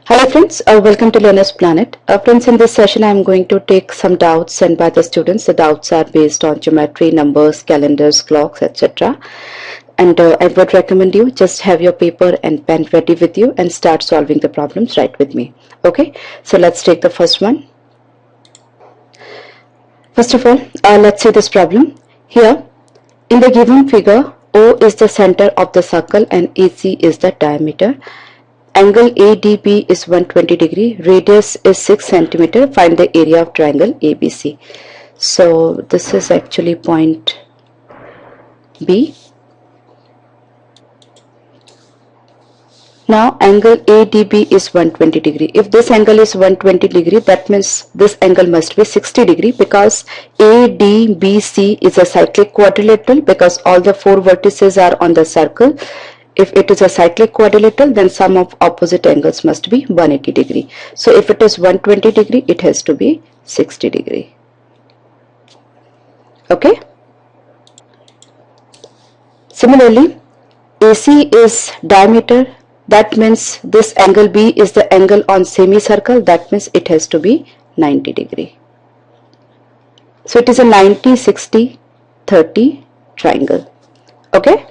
Hello friends, welcome to Learner's Planet. Friends, in this session I am going to take some doubts sent by the students. The doubts are based on geometry, numbers, calendars, clocks, etc. And I would recommend you just have your paper and pen ready with you and start solving the problems right with me. Okay, so let's take the first one. First of all, let's see this problem. Here, in the given figure, O is the center of the circle and AC is the diameter. Angle ADB is 120 degree, radius is 6 centimeter. Find the area of triangle ABC. So this is actually point B. Now angle ADB is 120 degree. If this angle is 120 degree, that means this angle must be 60 degree because ADBC is a cyclic quadrilateral because all the four vertices are on the circle. If it is a cyclic quadrilateral, then sum of opposite angles must be 180 degree. So if it is 120 degree, it has to be 60 degree. Okay. Similarly, AC is diameter. That means this angle B is the angle on semicircle. That means it has to be 90 degree. So it is a 90, 60, 30 triangle. Okay.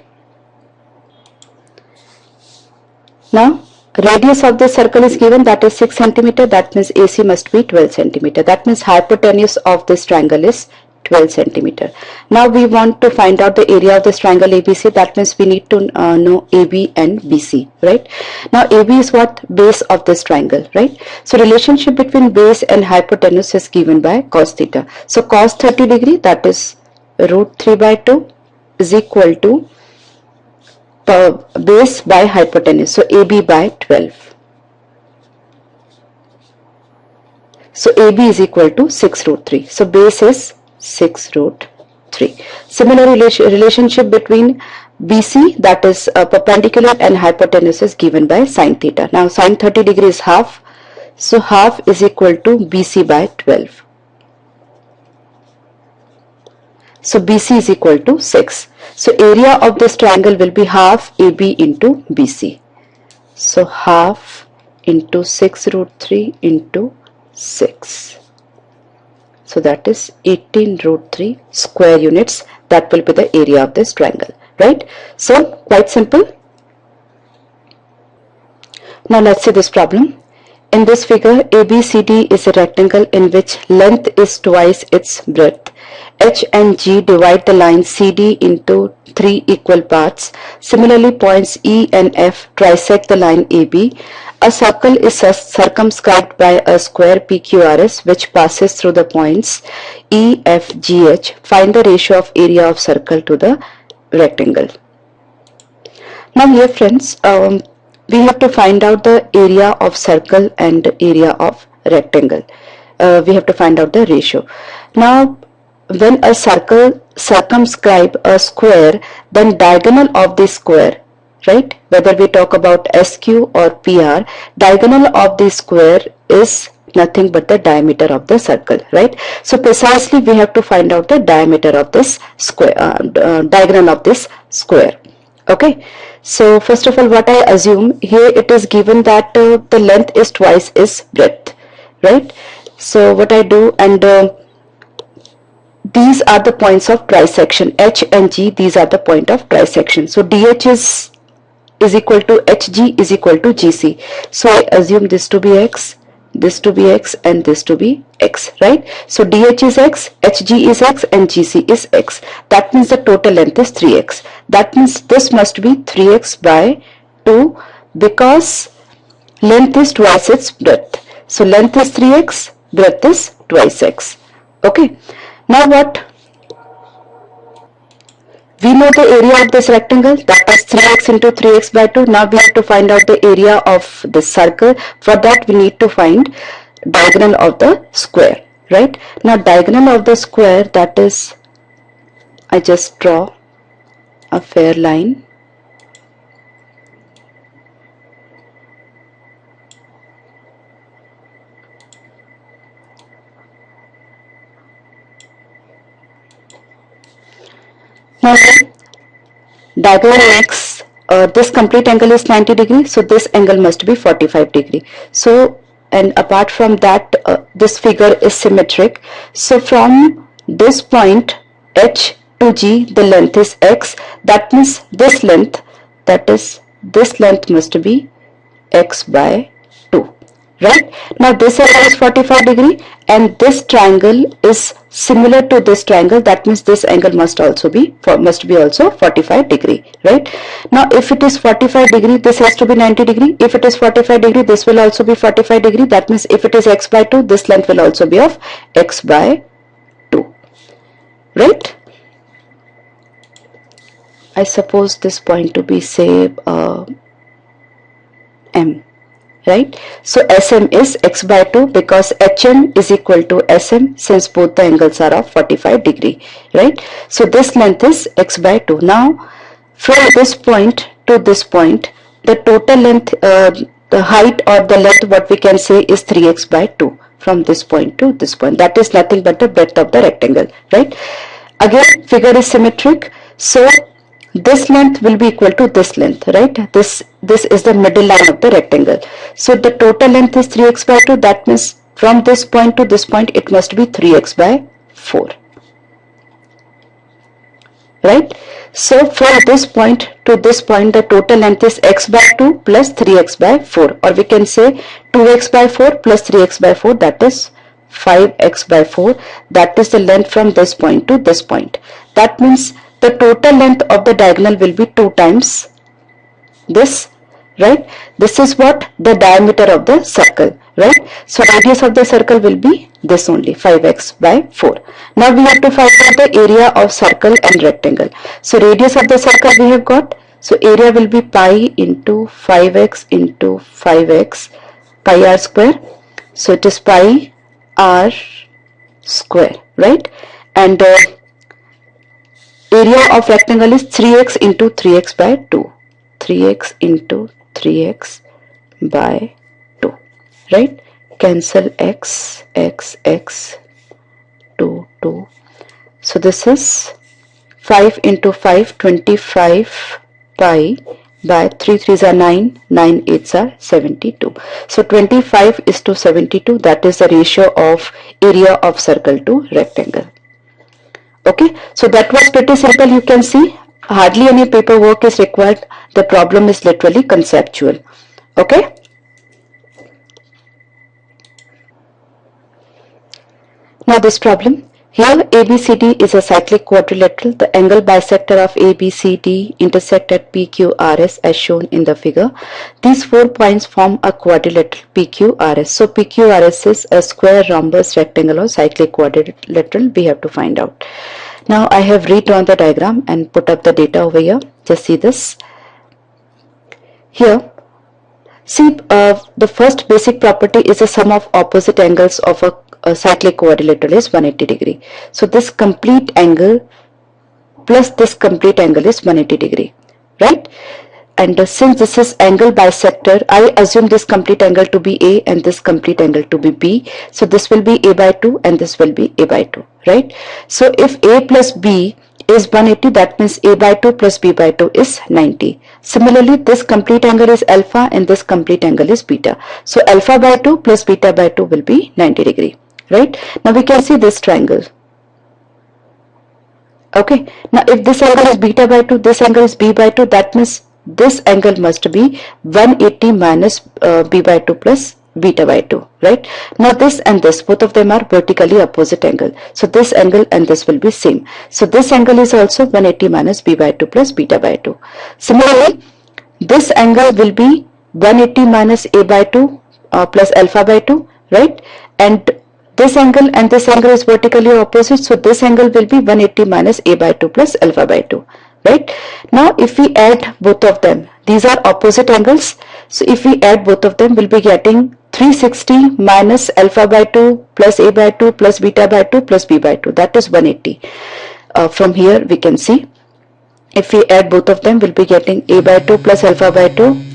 Now radius of the circle is given, that is 6 centimeter. That means AC must be 12 centimeter. That means hypotenuse of this triangle is 12 centimeter. Now we want to find out the area of this triangle ABC. That means we need to know AB and BC, right? Now AB is what? Base of this triangle, right? So relationship between base and hypotenuse is given by cos theta. So cos 30 degree, that is root 3 by 2 is equal to base by hypotenuse, so AB by 12. So AB is equal to 6 root 3. So base is 6 root 3. Similar relationship between BC, that is perpendicular, and hypotenuse is given by sin theta. Now sin 30 degree is half. So half is equal to BC by 12. So BC is equal to 6. So area of this triangle will be half AB into BC. So half into 6 root 3 into 6. So that is 18 root 3 square units. That will be the area of this triangle, right? So quite simple. Now let's see this problem. In this figure, ABCD is a rectangle in which length is twice its breadth. H and G divide the line CD into 3 equal parts. Similarly, points E and F trisect the line AB. A circle is circumscribed by a square PQRS which passes through the points E, F, G, H. Find the ratio of area of circle to the rectangle. Now here friends, we have to find out the area of circle and area of rectangle. We have to find out the ratio. Now when a circle circumscribe a square, then diagonal of the square, right, whether we talk about SQ or PR, diagonal of the square is nothing but the diameter of the circle, right? So precisely we have to find out the diameter of this square, diagonal of this square. Okay, so first of all, what I assume here, it is given that the length is twice its breadth, right? So what I do, and these are the points of trisection, H and G, these are the point of trisection. So DH is equal to HG is equal to GC. So I assume this to be X, this to be X, and this to be X, right? So DH is X, HG is X, and GC is X. That means the total length is 3X. That means this must be 3X by 2 because length is twice its breadth. So length is 3X, breadth is twice X. Okay. Now what? We know the area of this rectangle, that is 3x into 3x by 2. Now we have to find out the area of the circle. For that we need to find diagonal of the square, right? Now diagonal of the square, that is, I just draw a fair line. Now diagonal x this complete angle is 90 degree, so this angle must be 45 degree. So, and apart from that, this figure is symmetric. So from this point H to G, the length is x. That means this length, that is this length must be x by 2. Right? Now this angle is 45 degree and this triangle is similar to this triangle. That means this angle must also be also 45 degree. Right? Now if it is 45 degree, this has to be 90 degree. If it is 45 degree, this will also be 45 degree. That means if it is x by 2, this length will also be of x by 2. Right? I suppose this point to be say M. Right? So SM is x by 2 because HN is equal to SM since both the angles are of 45 degree. Right? So this length is x by 2. Now from this point to this point, the total length, the height or the length, what we can say is 3x by 2 from this point to this point. That is nothing but the breadth of the rectangle. Right? Again, figure is symmetric. So this length will be equal to this length, right? This is the middle line of the rectangle. So the total length is 3x by 2. That means from this point to this point, it must be 3x by 4. Right? So from this point to this point, the total length is x by 2 plus 3x by 4. Or we can say 2x by 4 plus 3x by 4, that is 5x by 4. That is the length from this point to this point. That means the total length of the diagonal will be 2 times this, right? This is what the diameter of the circle, right? So radius of the circle will be this only, 5x by 4. Now we have to find out the area of circle and rectangle. So radius of the circle we have got. So area will be pi into 5x into 5x, pi r square. So it is pi r square, right? And area of rectangle is 3x into 3x by 2. 3x into 3x by 2. Right? Cancel x, 2, 2. So this is 5 into 5, 25 pi by 3 3s are 9, 9 8s are 72. So 25 is to 72. That is the ratio of area of circle to rectangle. Okay, so that was pretty simple. You can see hardly any paperwork is required. The problem is literally conceptual. Okay. Now this problem. Here ABCD is a cyclic quadrilateral. The angle bisector of ABCD intersect at PQRS as shown in the figure. These 4 points form a quadrilateral PQRS. So PQRS is a square, rhombus, rectangle or cyclic quadrilateral. We have to find out. Now I have redrawn the diagram and put up the data over here. Just see this. Here, see the first basic property is the sum of opposite angles of a cyclic quadrilateral is 180 degree. So this complete angle plus this complete angle is 180 degree, right? And since this is angle bisector, I assume this complete angle to be A and this complete angle to be B. So this will be A by 2 and this will be A by 2, right? So if A plus B is 180, that means A by 2 plus B by 2 is 90. Similarly, this complete angle is alpha and this complete angle is beta. So alpha by 2 plus beta by 2 will be 90 degree, right? Now we can see this triangle. Okay, now if this angle is beta by 2, this angle is B by 2, that means this angle must be 180 minus B by 2 plus beta by 2, right? Now this and this, both of them are vertically opposite angle. So this angle and this will be same. So this angle is also 180 minus B by 2 plus beta by 2. Similarly, this angle will be 180 minus A by 2 plus alpha by 2, right? And this angle and this angle is vertically opposite. So this angle will be 180 minus A by 2 plus alpha by 2. Right? Now if we add both of them, these are opposite angles. So if we add both of them, we'll be getting 360 minus alpha by 2 plus A by 2 plus beta by 2 plus B by 2. That is 180. From here we can see if we add both of them, we'll be getting A by 2 plus alpha by 2.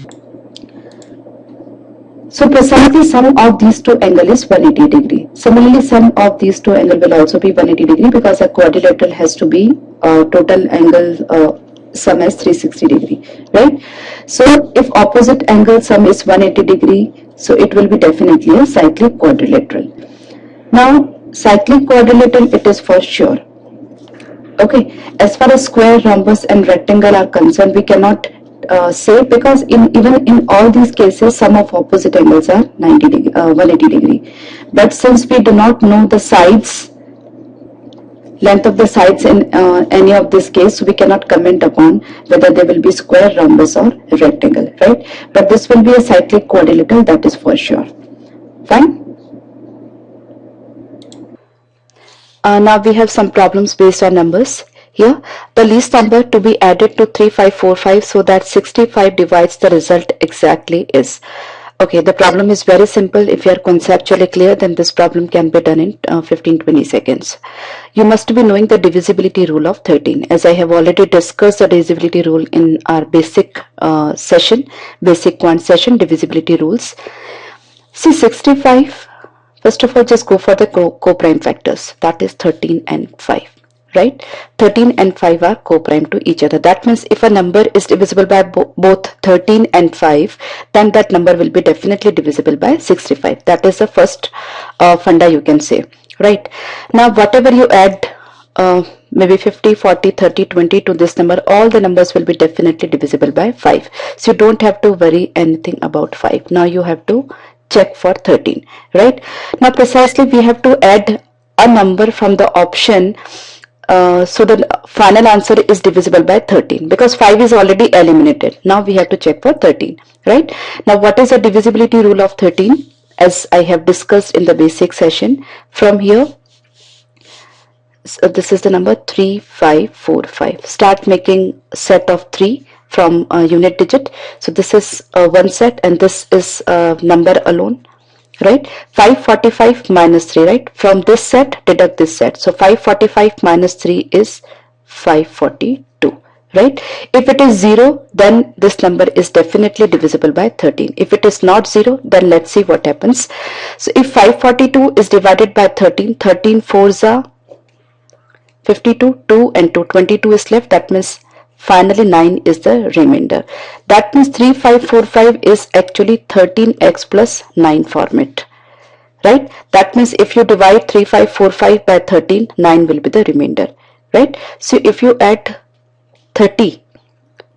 So precisely sum of these two angles is 180 degree. Similarly, sum of these two angles will also be 180 degree because a quadrilateral has to be total angle sum as 360 degree, right? So if opposite angle sum is 180 degree, so it will be definitely a cyclic quadrilateral. Now cyclic quadrilateral, it is for sure. Okay, as far as square, rhombus and rectangle are concerned, we cannot say, because even in all these cases sum of opposite angles are 90 degree, 180 degree. But since we do not know the sides, length of the sides in any of this case, so we cannot comment upon whether they will be square, rhombus or rectangle, right? But this will be a cyclic quadrilateral, that is for sure. Fine. Now we have some problems based on numbers. Here, the least number to be added to 3545 so that 65 divides the result exactly is. Okay, the problem is very simple. If you are conceptually clear, then this problem can be done in 15-20 seconds. You must be knowing the divisibility rule of 13. As I have already discussed the divisibility rule in our basic session, basic quant session, divisibility rules. See, 65, first of all, just go for the co-prime factors. That is 13 and 5. Right? 13 and 5 are co-prime to each other. That means if a number is divisible by both 13 and 5, then that number will be definitely divisible by 65. That is the first funda you can say. Right? Now whatever you add, maybe 50, 40, 30, 20 to this number, all the numbers will be definitely divisible by 5. So you don't have to worry anything about 5. Now you have to check for 13. Right? Now precisely we have to add a number from the option. So the final answer is divisible by 13, because 5 is already eliminated. Now we have to check for 13, right? Now what is the divisibility rule of 13? As I have discussed in the basic session, from here, so this is the number 3545. Start making set of 3 from unit digit. So this is one set and this is number alone. Right? 545 minus 3, right? From this set, deduct this set. So 545 minus 3 is 542, right? If it is 0, then this number is definitely divisible by 13. If it is not 0, then let's see what happens. So if 542 is divided by 13, 13 4s are 52, 2 and 2, 22 is left. That means finally 9 is the remainder. That means 3545 is actually 13x plus 9 format. Right? That means if you divide 3545 by 13, 9 will be the remainder. Right? So if you add 30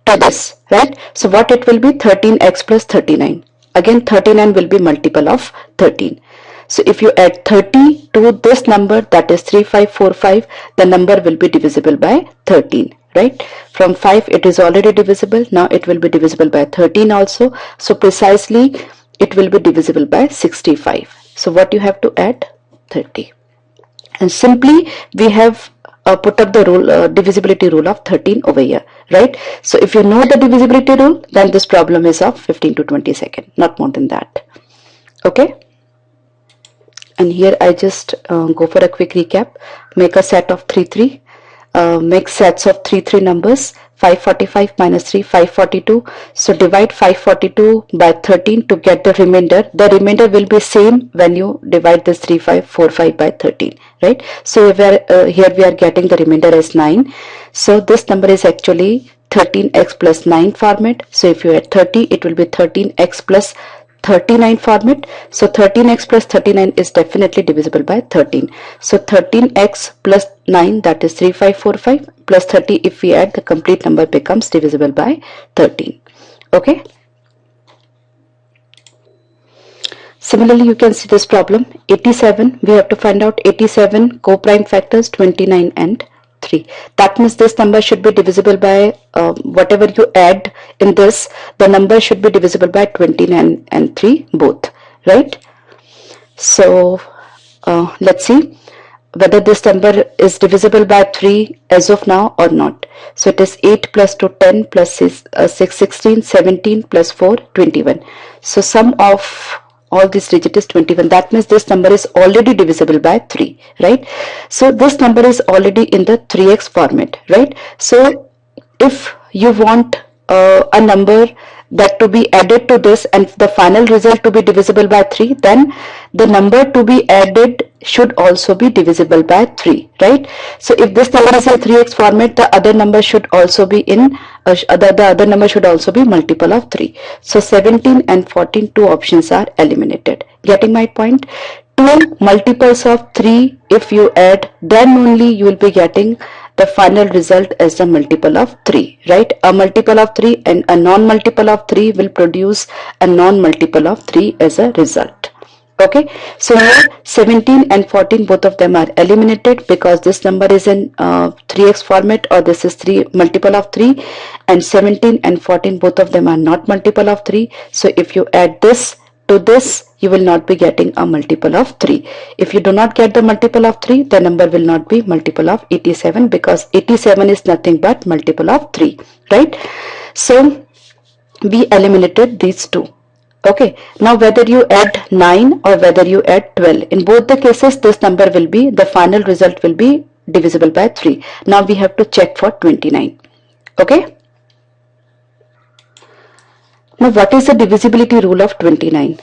to this, right? So what it will be? 13x plus 39. Again 39 will be multiple of 13. So if you add 30 to this number, that is 3545, the number will be divisible by 13. Right? From 5 it is already divisible. Now it will be divisible by 13 also. So precisely it will be divisible by 65. So what you have to add? 30. And simply we have put up the rule, divisibility rule of 13 over here. Right? So if you know the divisibility rule, then this problem is of 15 to 20 seconds, not more than that. Okay? And here I just go for a quick recap. Make a set of 3, 3. Make sets of 3, 3 numbers. 545 minus 3, 542. So divide 542 by 13 to get the remainder. The remainder will be same when you divide this 3545 by 13. Right? So here we are getting the remainder as 9. So this number is actually 13x plus 9 format. So if you add 30, it will be 13x plus 39 format. So 13x plus 39 is definitely divisible by 13. So 13x plus 9, that is 3545, plus 30, if we add, the complete number becomes divisible by 13. Okay. Similarly, you can see this problem 87. We have to find out 87 co-prime factors, 29 and 3. That means this number should be divisible by whatever you add in this, the number should be divisible by 29 and 3 both. Right? So let's see whether this number is divisible by 3 as of now or not. So it is 8 plus 2, 10 plus 6, 16, 17 plus 4, 21. So sum of all these digits is 21. That means this number is already divisible by 3, right? So this number is already in the 3x format, right? So if you want a number that to be added to this and the final result to be divisible by 3, then the number to be added should also be divisible by 3, right? So if this number is in 3x format, the other number should also be in the other number should also be multiple of 3. So 17 and 14, two options are eliminated. Getting my point? Two multiples of 3, if you add, then only you will be getting the final result as the multiple of 3, right? A multiple of 3 and a non-multiple of 3 will produce a non-multiple of 3 as a result. Okay, so here 17 and 14, both of them are eliminated because this number is in 3x format, or this is 3 multiple of 3, and 17 and 14, both of them are not multiple of 3. So if you add this to this, you will not be getting a multiple of 3. If you do not get the multiple of 3, the number will not be multiple of 87, because 87 is nothing but multiple of 3, right? So we eliminated these two. Okay, now whether you add 9 or whether you add 12, in both the cases this number will be, the final result will be divisible by 3. Now we have to check for 29. Okay, now what is the divisibility rule of 29?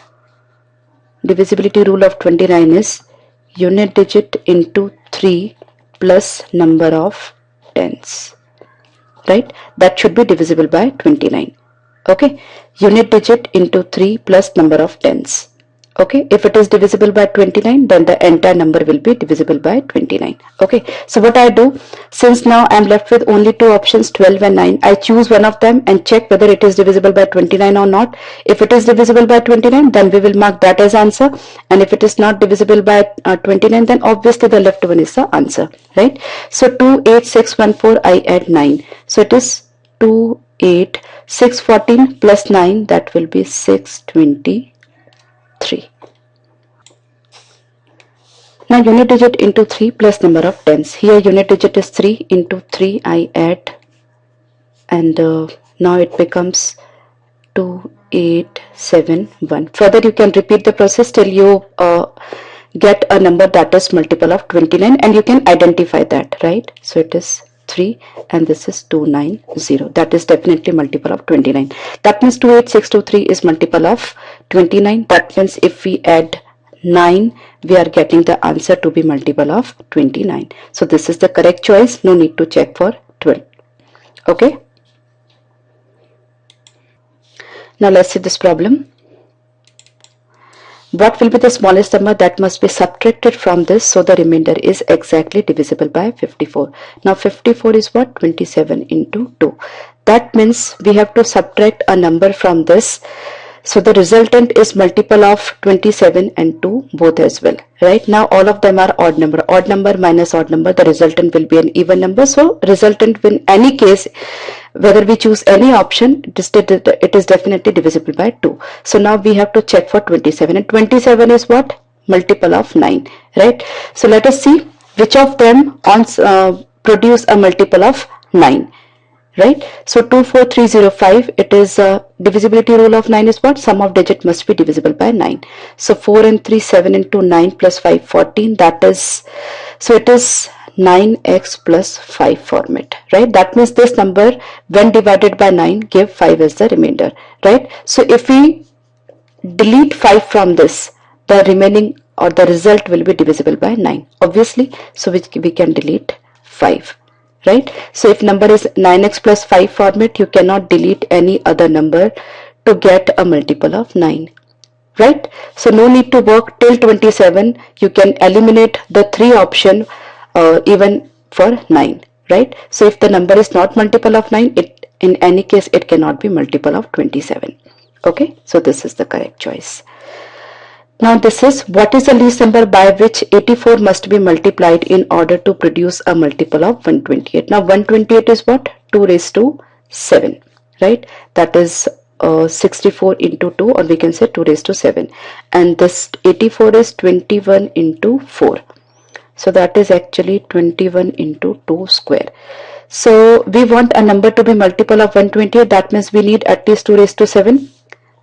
Divisibility rule of 29 is unit digit into 3 plus number of tens, right? That should be divisible by 29. Okay, unit digit into 3 plus number of tens. Okay, if it is divisible by 29, then the entire number will be divisible by 29. Okay, so what I do, since now I am left with only two options, 12 and 9, I choose one of them and check whether it is divisible by 29 or not. If it is divisible by 29, then we will mark that as answer, and if it is not divisible by 29, then obviously the left one is the answer, right? So 2, 8, 6, 1, 4, I add 9. So it is 2, 8, 6, 14 plus 9, that will be 623. Now unit digit into 3 plus number of tens. Here unit digit is 3, into 3 I add, and now it becomes 2, 8, 7, 1. Further you can repeat the process till you get a number that is multiple of 29, and you can identify that, right? So it is 3 and this is 290. That is definitely multiple of 29. That means 28623 is multiple of 29. That means if we add 9, we are getting the answer to be multiple of 29. So this is the correct choice. No need to check for 12. Okay. Now let's see this problem. What will be the smallest number that must be subtracted from this so the remainder is exactly divisible by 54? Now 54 is what? 27 into 2. That means we have to subtract a number from this. So the resultant is multiple of 27 and 2 both as well, right? Now all of them are odd number minus odd number, the resultant will be an even number. So resultant in any case, whether we choose any option, it is definitely divisible by 2. So now we have to check for 27, and 27 is what? Multiple of 9, right? So let us see which of them produce a multiple of 9. Right, so 24305, it is divisibility rule of 9 is what? Sum of digit must be divisible by 9. So 4 and 3, 7 into 9 plus 5, 14. That is, so it is 9x plus 5 format, right? That means this number when divided by 9 give 5 as the remainder, right? So if we delete 5 from this, the remaining or the result will be divisible by 9, obviously. So we can delete 5. Right, so if number is 9x plus 5 format, you cannot delete any other number to get a multiple of 9, right? So no need to work till 27. You can eliminate the 3 option even for 9, right? So if the number is not multiple of 9, it in any case it cannot be multiple of 27. Okay, so this is the correct choice. Now this is, what is the least number by which 84 must be multiplied in order to produce a multiple of 128? Now 128 is what? 2 raised to 7, right? That is 64 into 2, or we can say 2 raised to 7. And this 84 is 21 into 4. So that is actually 21 into 2 square. So we want a number to be multiple of 128. That means we need at least 2 raised to 7.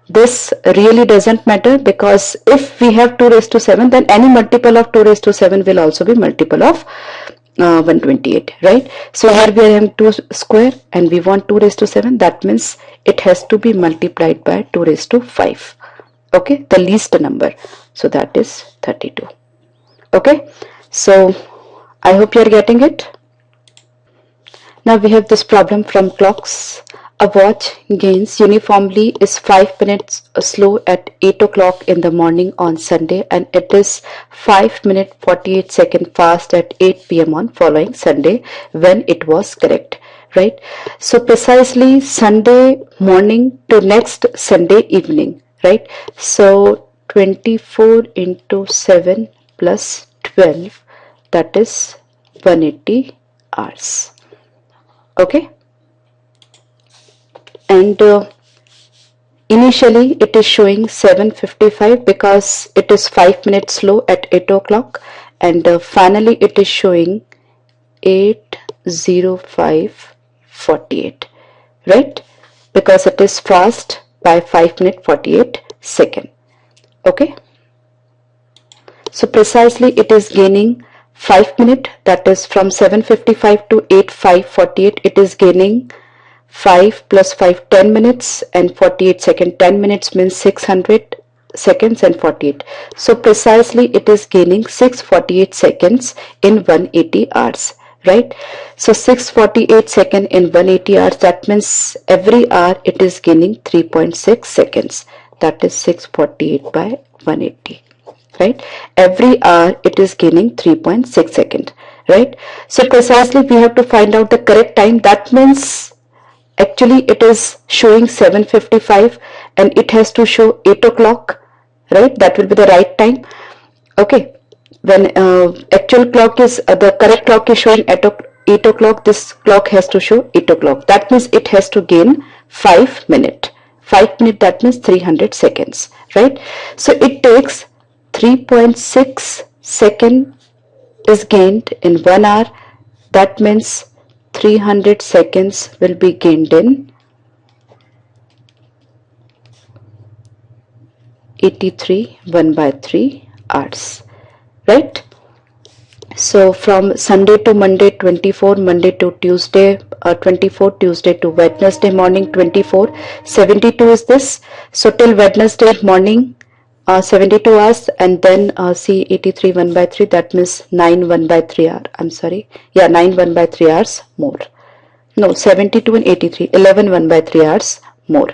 This really doesn't matter, because if we have 2 raised to 7, then any multiple of 2 raised to 7 will also be multiple of 128, right? So here we are having 2 square and we want 2 raised to 7. That means it has to be multiplied by 2 raised to 5. Okay, the least number. So that is 32. Okay, so I hope you are getting it. Now we have this problem from clocks. A watch gains uniformly is 5 minutes slow at 8 o'clock in the morning on Sunday, and it is 5 minutes 48 seconds fast at 8 p.m. on following Sunday when it was correct, right? So precisely Sunday morning to next Sunday evening, right? So 24 into 7 plus 12, that is 180 hours. Okay, and initially it is showing 7:55 because it is 5 minutes slow at 8 o'clock, and finally it is showing 8:05:48, right? Because it is fast by 5 minutes 48 seconds. Okay, so precisely it is gaining 5 minutes, that is from 7:55 to 8:05:48. It is gaining 5 plus 5 10 minutes and 48 seconds. 10 minutes means 600 seconds and 48. So precisely it is gaining 648 seconds in 180 hours, right? So 648 seconds in 180 hours, that means every hour it is gaining 3.6 seconds. That is 648 by 180. Right, every hour it is gaining 3.6 seconds, right? So precisely we have to find out the correct time. That means actually it is showing 7:55 and it has to show 8 o'clock, right? That will be the right time. Okay, when actual clock is the correct clock is showing at 8 o'clock, this clock has to show 8 o'clock. That means it has to gain 5 minutes. 5 minutes, that means 300 seconds, right? So it takes 3.6 second is gained in 1 hour. That means 300 seconds will be gained in 83 1 by 3 hours, right? So from Sunday to Monday 24, Monday to Tuesday 24, Tuesday to Wednesday morning 24, 72 is this. So till Wednesday morning 72 hours, and then see 83 1 by 3, that means 9 1 by 3 hour. I'm sorry, yeah, 9 1 by 3 hours more. No, 72 and 83, 11 1 by 3 hours more,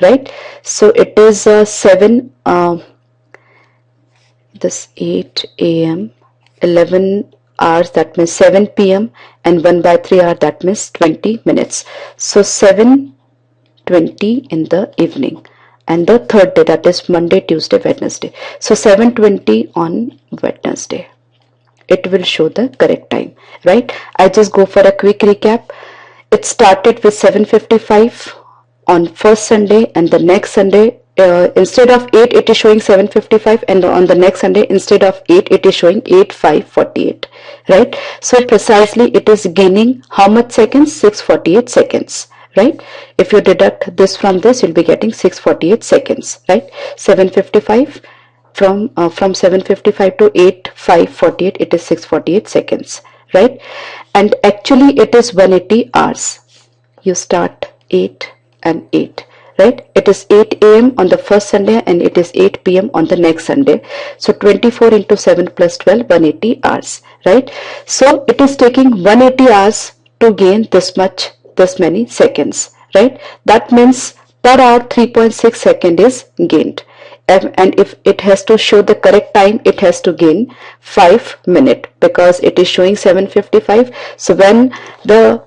right? So it is 7 this 8 a.m. 11 hours, that means 7 p.m. and 1 by 3 hour, that means 20 minutes. So 7:20 in the evening, and the third day, that is Monday, Tuesday, Wednesday. So 7:20 on Wednesday. It will show the correct time, right? I just go for a quick recap. It started with 7:55 on first Sunday, and the next Sunday instead of 8 it is showing 7:55, and on the next Sunday instead of 8 it is showing 8:05:48, right? So precisely it is gaining how much seconds? 648 seconds, right? If you deduct this from this, you'll be getting 648 seconds, right? 7:55 from 7:55 to 8:05:48, it is 648 seconds, right? And actually it is 180 hours. You start 8 and 8, right? It is 8 a.m. on the first Sunday and it is 8 p.m. on the next Sunday. So 24 into 7 plus 12, 180 hours, right? So it is taking 180 hours to gain this many seconds, right? That means per hour 3.6 second is gained. And if it has to show the correct time, it has to gain 5 minutes because it is showing 7:55. So when the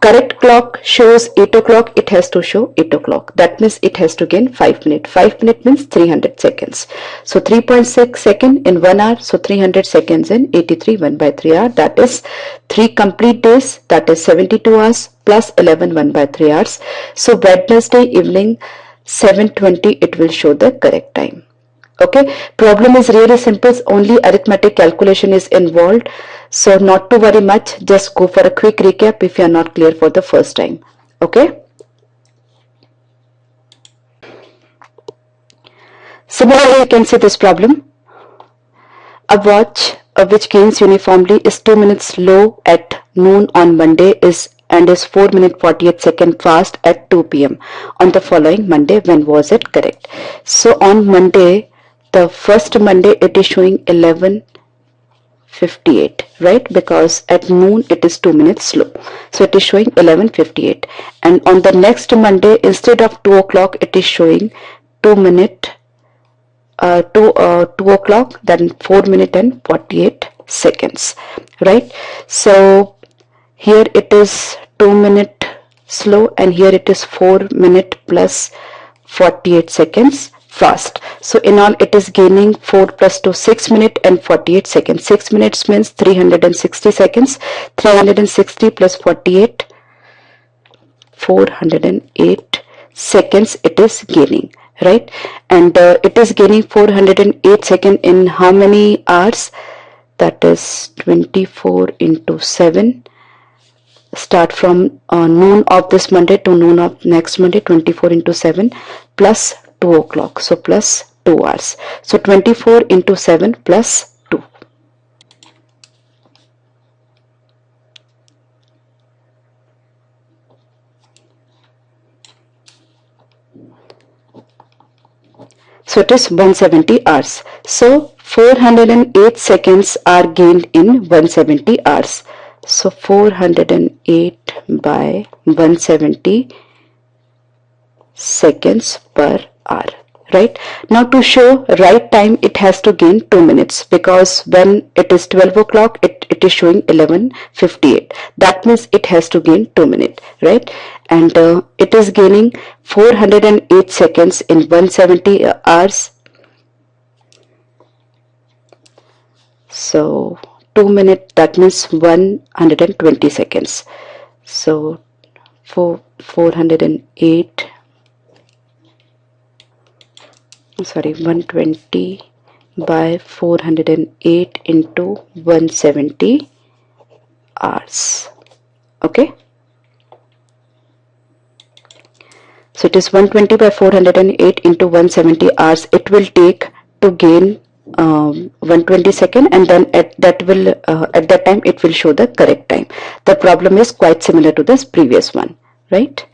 correct clock shows 8 o'clock, it has to show 8 o'clock. That means it has to gain 5 minutes. 5 minutes means 300 seconds. So 3.6 second in 1 hour. So 300 seconds in 83 1 by 3 hour. That is 3 complete days. That is 72 hours plus 11 1 by 3 hours. So Wednesday evening 7:20 it will show the correct time. Okay, problem is really simple, only arithmetic calculation is involved, so not to worry much, just go for a quick recap if you are not clear for the first time. Okay, similarly you can see this problem. A watch which gains uniformly is 2 minutes slow at noon on Monday is 4 minute 48 second fast at 2 p.m. on the following Monday. When was it correct? So on Monday, the first Monday, it is showing 11:58, right? Because at noon it is 2 minutes slow, so it is showing 11:58. And on the next Monday, instead of 2 o'clock, it is showing 2 minute 2 o'clock, then 4 minute and 48 seconds, right? So here it is 2 minute slow, and here it is 4 minute plus 48 seconds fast. So in all it is gaining 4 plus 2, 6 minute and 48 seconds. 6 minutes means 360 seconds. 360 plus 48, 408 seconds it is gaining, right? And it is gaining 408 seconds in how many hours? That is 24 into 7. Start from noon of this Monday to noon of next Monday. 24 into 7 plus 2 o'clock, so plus 2 hours. So 24 into 7 plus 2. So it is 170 hours. So 408 seconds are gained in 170 hours. So 408 by 170 seconds per hour, right? Now to show right time, it has to gain 2 minutes, because when it is 12 o'clock, it is showing 11:58. That means it has to gain 2 minutes, right? And it is gaining 408 seconds in 170 hours. So 2 minutes, that means 120 seconds. So 408, sorry, 120 by 408 into 170 hours. Okay. So it is 120 by 408 into 170 hours. It will take to gain 120 seconds, and then at that time it will show the correct time. The problem is quite similar to this previous one, right?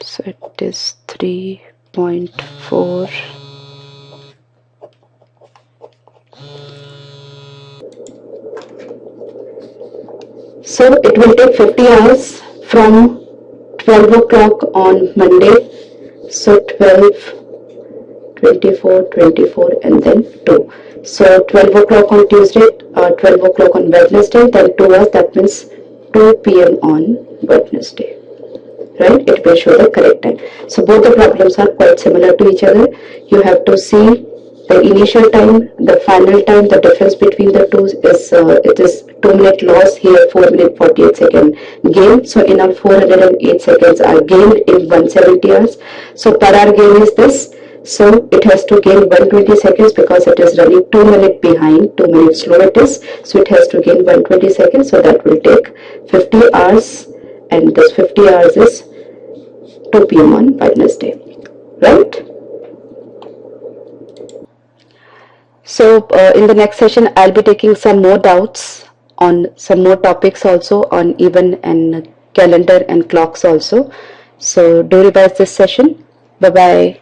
So it is 3.4. So it will take 50 hours from 12 o'clock on Monday. So 12, 24, 24, and then 2. So 12 o'clock on Tuesday, 12 o'clock on Wednesday, then 2 hours, that means 2 p.m. on Wednesday. Right? It will show the correct time. So both the problems are quite similar to each other. You have to see the initial time, the final time. The difference between the two is it is 2 minute loss, here 4 minute 48 second gain. So in all 408 seconds are gained in 170 hours. So per hour gain is this. So it has to gain 120 seconds because it is running 2 minutes behind, 2 minutes slow it is. So it has to gain 120 seconds. So that will take 50 hours, and this 50 hours is 2 p.m. on Wednesday, right? So in the next session, I'll be taking some more doubts on some more topics also, on even and calendar and clocks also. So do revise this session. Bye bye.